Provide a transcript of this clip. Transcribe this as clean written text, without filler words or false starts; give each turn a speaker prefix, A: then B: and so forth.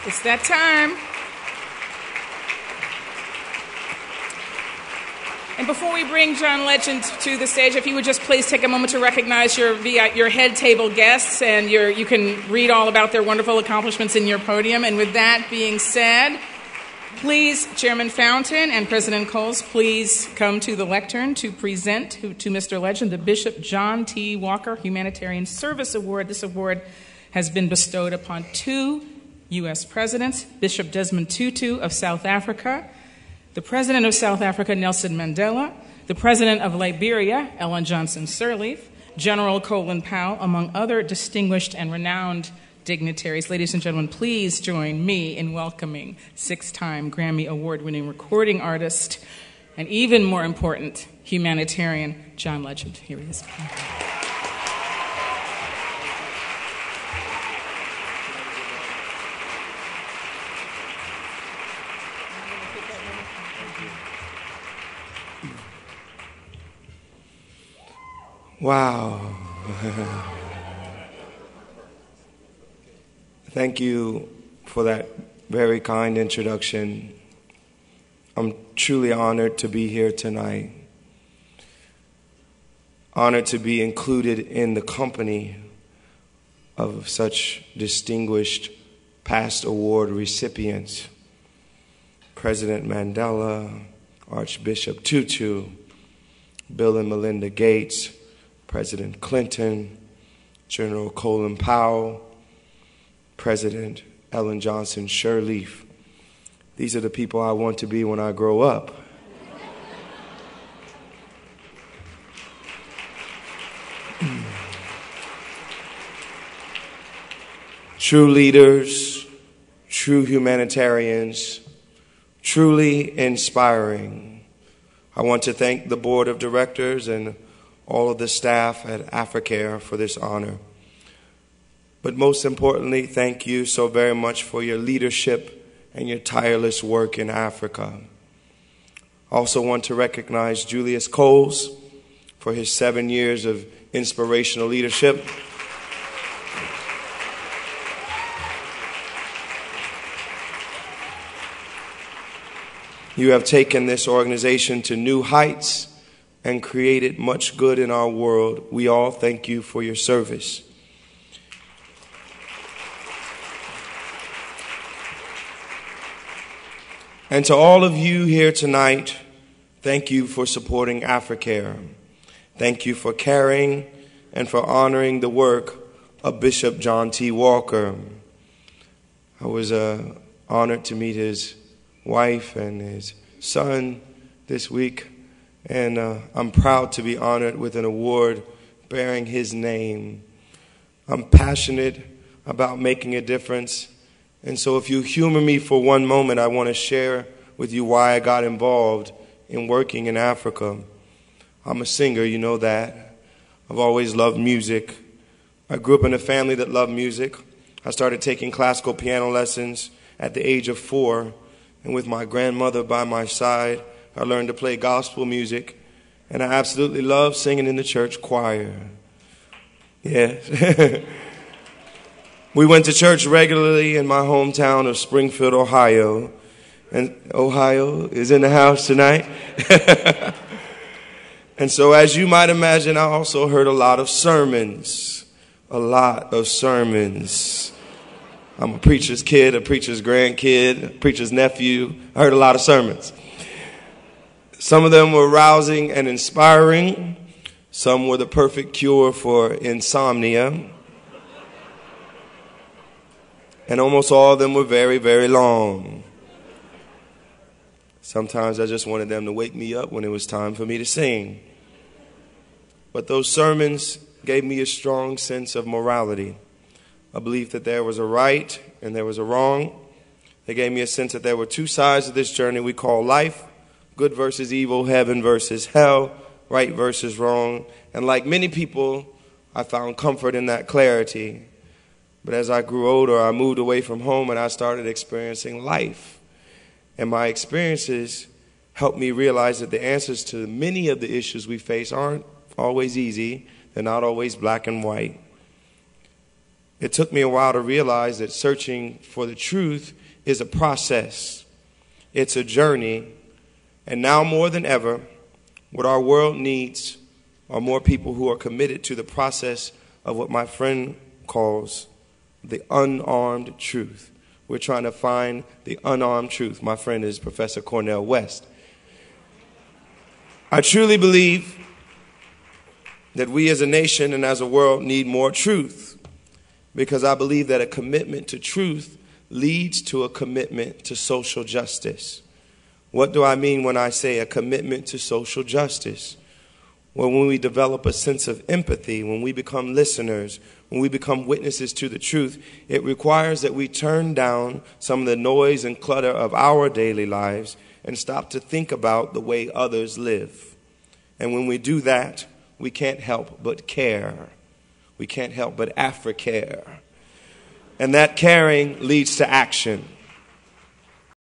A: It's that time. And before we bring John Legend to the stage, if you would just please take a moment to recognize your head table guests, and you can read all about their wonderful accomplishments in your podium. And with that being said, please, Chairman Fountain and President Coles, please come to the lectern to present to Mr. Legend the Bishop John T. Walker Humanitarian Service Award. This award has been bestowed upon 2 U.S. presidents, Bishop Desmond Tutu of South Africa, the President of South Africa, Nelson Mandela, the President of Liberia, Ellen Johnson Sirleaf, General Colin Powell, among other distinguished and renowned dignitaries. Ladies and gentlemen, please join me in welcoming 6-time Grammy Award-winning recording artist and, even more important, humanitarian John Legend. Here he is.
B: Wow. Thank you for that very kind introduction. I'm truly honored to be here tonight. Honored to be included in the company of such distinguished past award recipients. President Mandela, Archbishop Tutu, Bill and Melinda Gates, President Clinton, General Colin Powell, President Ellen Johnson Sirleaf. These are the people I want to be when I grow up. True leaders, true humanitarians, truly inspiring. I want to thank the board of directors and all of the staff at Africare for this honor. But most importantly, thank you so very much for your leadership and your tireless work in Africa. I also want to recognize Julius Coles for his 7 years of inspirational leadership. You have taken this organization to new heights and created much good in our world. We all thank you for your service. And to all of you here tonight, thank you for supporting Africare. Thank you for caring and for honoring the work of Bishop John T. Walker. I was honored to meet his wife and his son this week. And I'm proud to be honored with an award bearing his name. I'm passionate about making a difference. And so if you humor me for one moment, I want to share with you why I got involved in working in Africa. I'm a singer, you know that. I've always loved music. I grew up in a family that loved music. I started taking classical piano lessons at the age of 4. And with my grandmother by my side, I learned to play gospel music, and I absolutely love singing in the church choir. Yeah. We went to church regularly in my hometown of Springfield, Ohio. And Ohio is in the house tonight. And so as you might imagine, I also heard a lot of sermons. A lot of sermons. I'm a preacher's kid, a preacher's grandkid, a preacher's nephew. I heard a lot of sermons. Some of them were rousing and inspiring. Some were the perfect cure for insomnia. And almost all of them were very, very long. Sometimes I just wanted them to wake me up when it was time for me to sing. But those sermons gave me a strong sense of morality, a belief that there was a right and there was a wrong. They gave me a sense that there were 2 sides of this journey we call life. Good versus evil, heaven versus hell, right versus wrong. And like many people, I found comfort in that clarity. But as I grew older, I moved away from home and I started experiencing life. And my experiences helped me realize that the answers to many of the issues we face aren't always easy. They're not always black and white. It took me a while to realize that searching for the truth is a process. It's a journey. And now more than ever, what our world needs are more people who are committed to the process of what my friend calls the unarmed truth. We're trying to find the unarmed truth. My friend is Professor Cornel West. I truly believe that we as a nation and as a world need more truth, because I believe that a commitment to truth leads to a commitment to social justice. What do I mean when I say a commitment to social justice? Well, when we develop a sense of empathy, when we become listeners, when we become witnesses to the truth, it requires that we turn down some of the noise and clutter of our daily lives and stop to think about the way others live. And when we do that, we can't help but care. We can't help but Africare. And that caring leads to action.